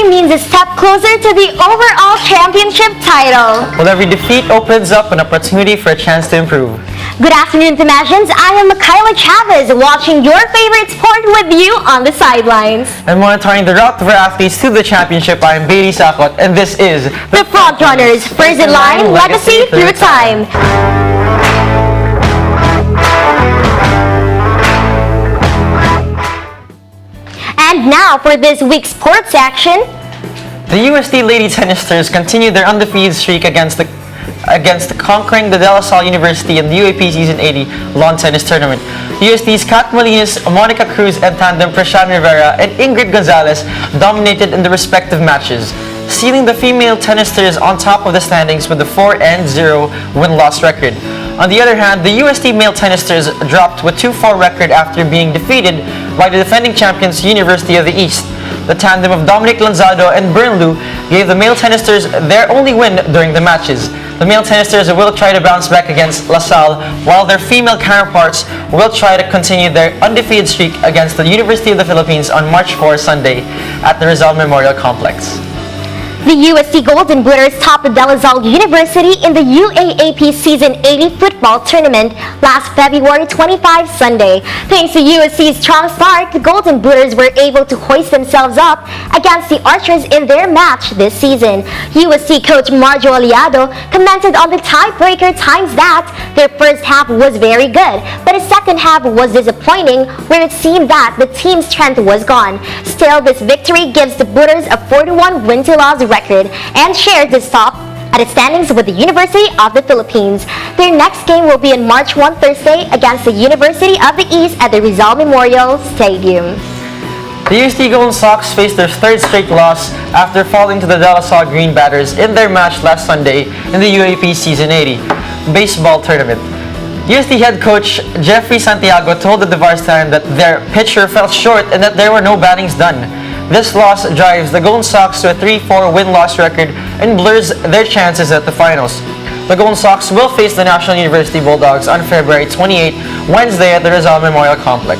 means a step closer to the overall championship title. While every defeat opens up an opportunity for a chance to improve. Good afternoon, Tamasians. I am Michaela Chavez, watching your favorite sport with you on the sidelines. And monitoring the route of our athletes to the championship, I am Bailey Sakot, and this is the Frontrunners, first in line, legacy through time. And now for this week's sports action. The UST Lady Tennisters continue their undefeated streak against conquering the De La Salle University in the UAAP Season 80 lawn tennis tournament. UST's Kat Molinas, Monica Cruz, and tandem Prashan Rivera and Ingrid Gonzalez dominated in the respective matches, sealing the female tennisters on top of the standings with a 4-0 win-loss record. On the other hand, the UST male tennisters dropped with 2-4 record after being defeated by the defending champions University of the East. The tandem of Dominic Lanzado and Bernlu gave the male tennisters their only win during the matches. The male tennisters will try to bounce back against La Salle, while their female counterparts will try to continue their undefeated streak against the University of the Philippines on March 4, Sunday, at the Rizal Memorial Complex. The UST Golden Booters topped the De La Salle University in the UAAP Season 80 football tournament last February 25 Sunday. Thanks to UST's strong start, the Golden Booters were able to hoist themselves up against the Archers in their match this season. UST coach Marjo Aliado commented on the tiebreaker times that their first half was very good, but the second half was disappointing, where it seemed that the team's strength was gone. Still, this victory gives the Booters a 41 win-to-loss record and shares the top at the standings with the University of the Philippines. Their next game will be on March 1 Thursday against the University of the East at the Rizal Memorial Stadium. The UST Golden Sox faced their third straight loss after falling to the De La Salle Green Batters in their match last Sunday in the UAAP Season 80 baseball tournament. UST head coach Jeffrey Santiago told the Devarstan that their pitcher fell short and that there were no battings done. This loss drives the Golden Sox to a 3-4 win-loss record and blurs their chances at the finals. The Golden Sox will face the National University Bulldogs on February 28, Wednesday at the Rizal Memorial Complex.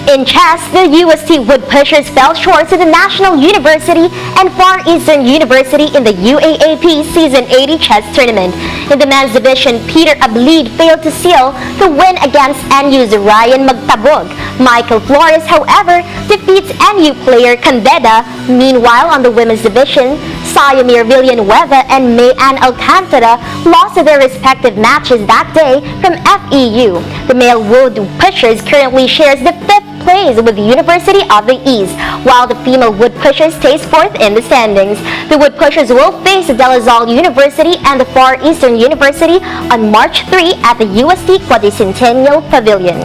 In chess, the UST Woodpushers fell short to the National University and Far Eastern University in the UAAP Season 80 chess tournament. In the men's division, Peter Ablid failed to seal the win against NU's Ryan Magtabog. Michael Flores, however, defeats NU player Candeda. Meanwhile, on the women's division, Sayamir Villanueva and Mayan Alcantara lost their respective matches that day from FEU. The male Woodpushers currently shares the 5th place with the University of the East, while the female Woodpushers stays 4th in the standings. The Woodpushers will face the De La Salle University and the Far Eastern University on March 3 at the UST Quadricentennial Pavilion.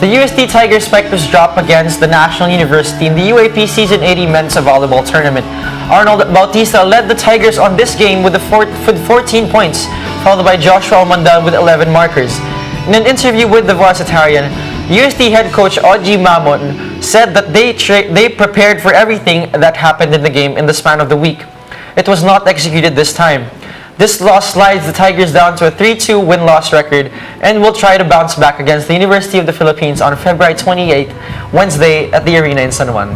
The UST Tiger Spikers drop against the National University in the UAAP Season 80 men's volleyball tournament. Arnold Bautista led the Tigers on this game with 14 points, followed by Joshua Almandal with 11 markers. In an interview with the Varsitarian, UST head coach Oji Mamon said that they prepared for everything that happened in the game in the span of the week. It was not executed this time. This loss slides the Tigers down to a 3-2 win-loss record and will try to bounce back against the University of the Philippines on February 28, Wednesday at the arena in San Juan.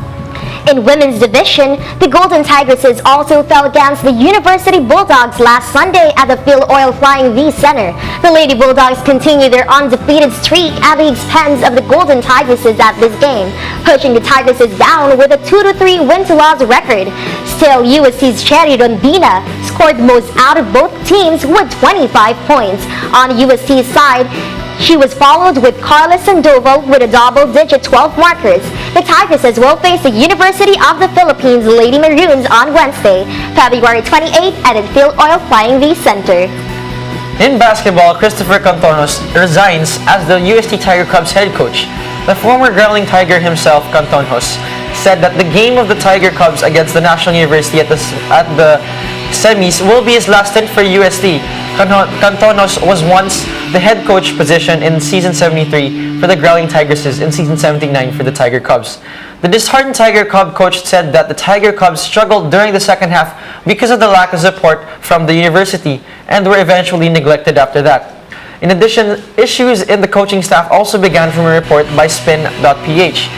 In women's division, the Golden Tigresses also fell against the University Bulldogs last Sunday at the Phil Oil Flying V Center. The Lady Bulldogs continue their undefeated streak at the expense of the Golden Tigresses at this game, pushing the Tigresses down with a 2-3 win-to-loss record. Still, USC's Cherry Rondina scored most out of both teams with 25 points. On USC's side, she was followed with Carla Sandoval with a double-digit 12 markers. The Tigresses will face the University of the Philippines Lady Maroons on Wednesday, February 28 at the Phil Oil Flying V Center. In basketball, Christopher Cantonos resigns as the UST Tiger Cubs head coach. The former Growling Tiger himself, Cantonos, said that the game of the Tiger Cubs against the National University at the semis will be his last stint for UST. Cantonos was once the head coach position in Season 73 for the Growling Tigresses and Season 79 for the Tiger Cubs. The disheartened Tiger Cub coach said that the Tiger Cubs struggled during the second half because of the lack of support from the university and were eventually neglected after that. In addition, issues in the coaching staff also began from a report by spin.ph.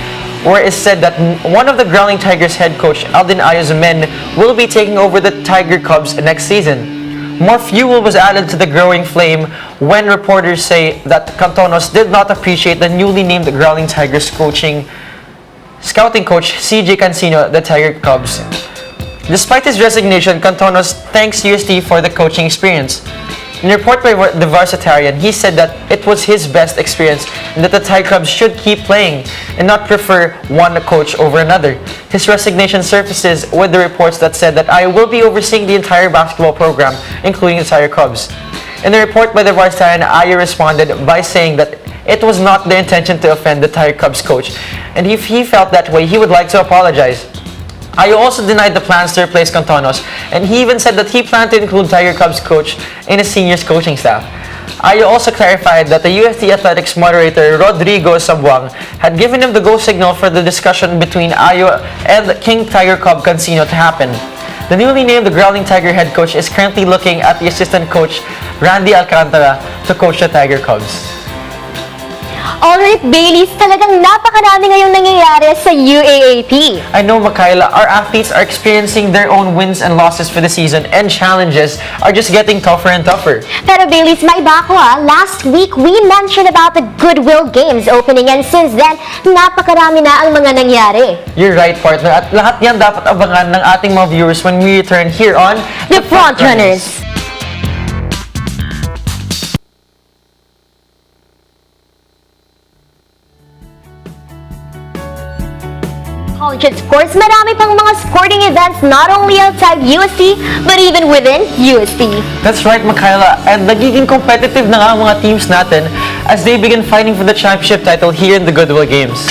where it is said that one of the Growling Tigers head coach, Aldin Ayo's men, will be taking over the Tiger Cubs next season. More fuel was added to the growing flame when reporters say that Cantonos did not appreciate the newly named Growling Tigers scouting coach CJ Cancino, the Tiger Cubs. Despite his resignation, Cantonos thanks UST for the coaching experience. In a report by the Varsitarian, he said that it was his best experience and that the Tiger Cubs should keep playing and not prefer one coach over another. His resignation surfaces with the reports that said that I will be overseeing the entire basketball program, including the Tiger Cubs. In the report by the Varsitarian, Ayo responded by saying that it was not their intention to offend the Tiger Cubs coach, and if he felt that way, he would like to apologize. Ayo also denied the plans to replace Cantonos, and he even said that he planned to include Tiger Cubs coach in his seniors coaching staff. Ayo also clarified that the UST Athletics moderator Rodrigo Sabuang had given him the go signal for the discussion between Ayo and King Tiger Cub Cancino to happen. The newly named Growling Tiger head coach is currently looking at the assistant coach Randy Alcantara to coach the Tiger Cubs. Alright, Baileys, talagang napakarami ngayong nangyayari sa UAAP. I know, Makaila, our athletes are experiencing their own wins and losses for the season, and challenges are just getting tougher and tougher. Pero Baileys, may bako last week we mentioned about the Goodwill Games opening, and since then, napakarami na ang mga nangyari. You're right, partner. At lahat yan dapat abangan ng ating mga viewers when we return here on The Frontrunners. College sports, marami pang mga sporting events not only outside UST but even within UST. That's right, Makaila. And nagiging competitive na nga ang mga teams natin as they begin fighting for the championship title here in the Goodwill Games.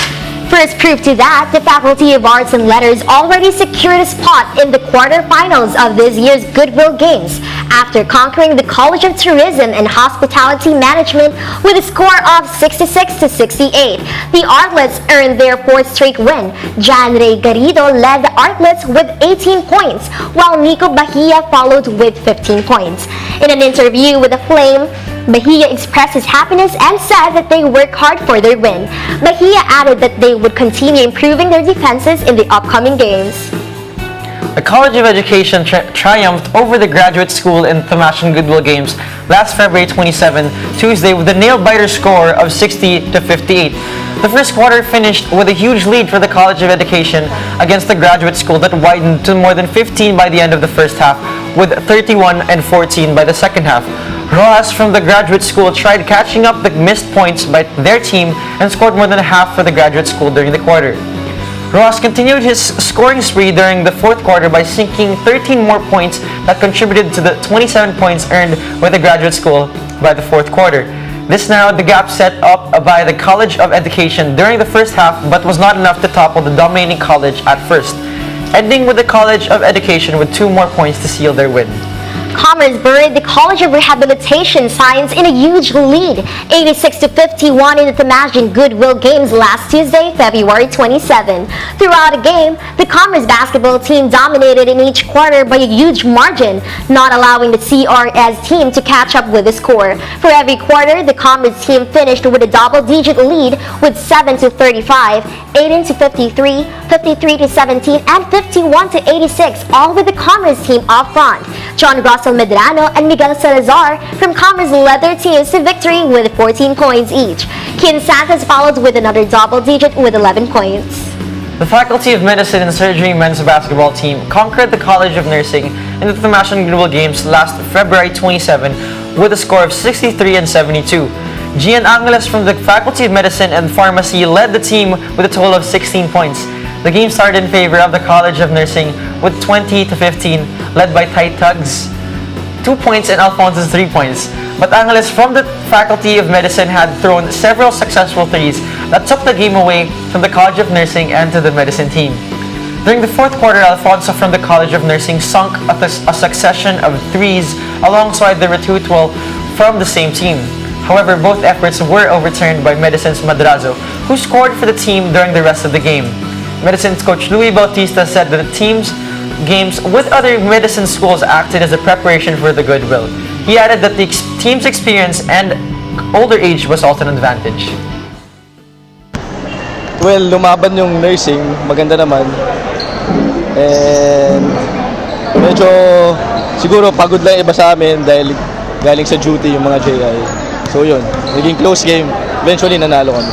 First proof to that, the Faculty of Arts and Letters already secured a spot in the quarterfinals of this year's Goodwill Games after conquering the College of Tourism and Hospitality Management with a score of 66-68. The Artlets earned their fourth straight win. Jan Ray Garrido led the Artlets with 18 points, while Nico Bahia followed with 15 points. In an interview with the Flame, Bahia expressed his happiness and said that they work hard for their win. Bahia added that they would continue improving their defenses in the upcoming games. The College of Education triumphed over the Graduate School in Tamashan Goodwill Games last February 27, Tuesday, with a nail-biter score of 60-58. The first quarter finished with a huge lead for the College of Education against the Graduate School that widened to more than 15 by the end of the first half, with 31-14 by the second half. Rojas from the Graduate School tried catching up the missed points by their team and scored more than a half for the Graduate School during the quarter. Rojas continued his scoring spree during the fourth quarter by sinking 13 more points that contributed to the 27 points earned by the Graduate School by the fourth quarter. This narrowed the gap set up by the College of Education during the first half but was not enough to topple the dominating college at first, ending with the College of Education with 2 more points to seal their win. Commerce buried the College of Rehabilitation Science in a huge lead, 86-51 in the Tamashan Goodwill Games last Tuesday, February 27. Throughout the game, the Commerce basketball team dominated in each quarter by a huge margin, not allowing the CRS team to catch up with the score. For every quarter, the Commerce team finished with a double-digit lead with 7-35, 18-53, 53-17, and 51-86, all with the Commerce team up front. John Russell Medrano and Miguel Salazar from Commerce led their teams to victory with 14 points each. Kin Santos followed with another double-digit with 11 points. The Faculty of Medicine and Surgery men's basketball team conquered the College of Nursing in the Tamashan Goodwill Games last February 27 with a score of 63-72. Gian Angeles from the Faculty of Medicine and Pharmacy led the team with a total of 16 points. The game started in favor of the College of Nursing with 20-15, led by Ty Tugs, 2 points, and Alphonse's 3 points. But Angeles from the Faculty of Medicine had thrown several successful threes that took the game away from the College of Nursing and to the Medicine team. During the fourth quarter, Alfonso from the College of Nursing sunk a succession of threes alongside the Retutual from the same team. However, both efforts were overturned by Medicine's Madrazo, who scored for the team during the rest of the game. Medicine's coach Louis Bautista said that the team's games with other medicine schools acted as a preparation for the Goodwill. He added that the team's experience and older age was also an advantage. Well, lumaban yung nursing, maganda naman. And medyo siguro pagod lang iba sa amin dahil galing sa duty yung mga JI. So yun, naging close game. Eventually nanalo kami.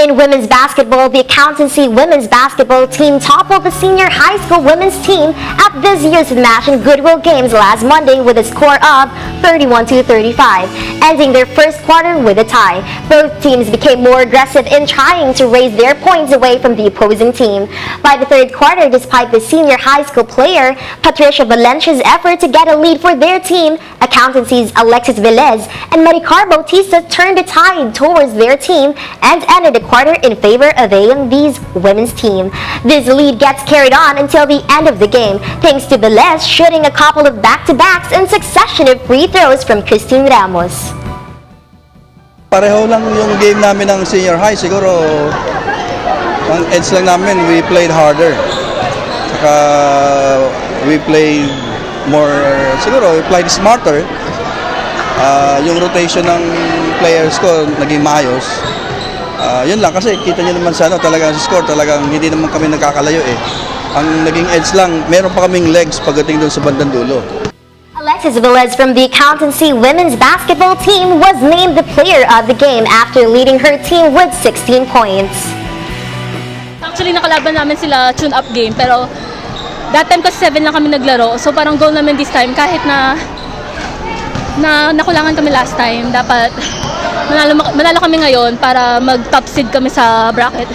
In women's basketball, the accountancy women's basketball team toppled the senior high school women's team at this year's National Goodwill Games last Monday with a score of 31-35, ending their first quarter with a tie. Both teams became more aggressive in trying to raise their points away from the opposing team. By the third quarter, despite the senior high school player Patricia Valencia's effort to get a lead for their team, accountancy's Alexis Velez and Maricar Bautista turned the tide towards their team and ended the quarter in favor of A&B's women's team. This lead gets carried on until the end of the game, thanks to Velez shooting a couple of back-to-backs and succession of free throws from Christine Ramos. Pareho lang yung game namin ng senior high. Siguro, ang edge lang namin, we played harder. Saka, we played more, siguro, we played smarter. Yung rotation ng players ko, naging maayos. Yun lang, kasi kita nyo naman sa talagang score, talagang hindi naman kami nagkakalayo eh. Ang naging edge lang, meron pa kaming legs pagdating doon sa bandang dulo. Alexis Velez from the accountancy women's basketball team was named the player of the game after leading her team with 16 points. Actually, nakalaban namin sila tune-up game, pero that time kasi 7 lang kami naglaro. So parang goal namin this time, kahit na nakulangan kami last time, dapat manalo kami ngayon para mag-top seed kami sa bracket.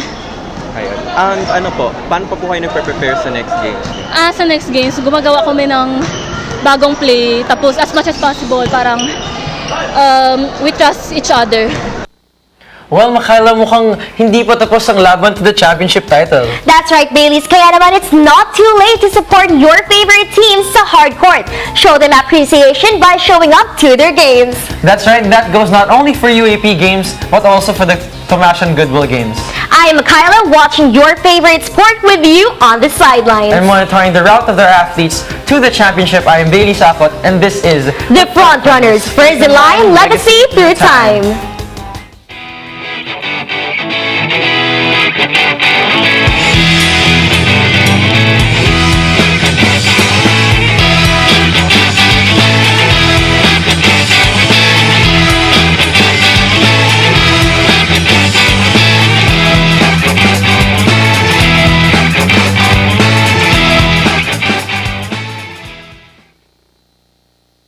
Ayun. Ang ano po, paano pa po kayo nagpe-prepare sa next games? Sa next games, gumagawa kami ng bagong play, tapos as much as possible, parang we trust each other. Well, Makayla, mukhang hindi pa tapos ang laban to the championship title. That's right, Baileys. Kaya naman it's not too late to support your favorite teams sa hard court. Show them appreciation by showing up to their games. That's right, that goes not only for UAP games, but also for the Tomash and Goodwill games. I am Makayla, watching your favorite sport with you on the sidelines. And monitoring the route of their athletes to the championship, I am Bailey Sakot, and this is The Frontrunners, first in line, legacy through time.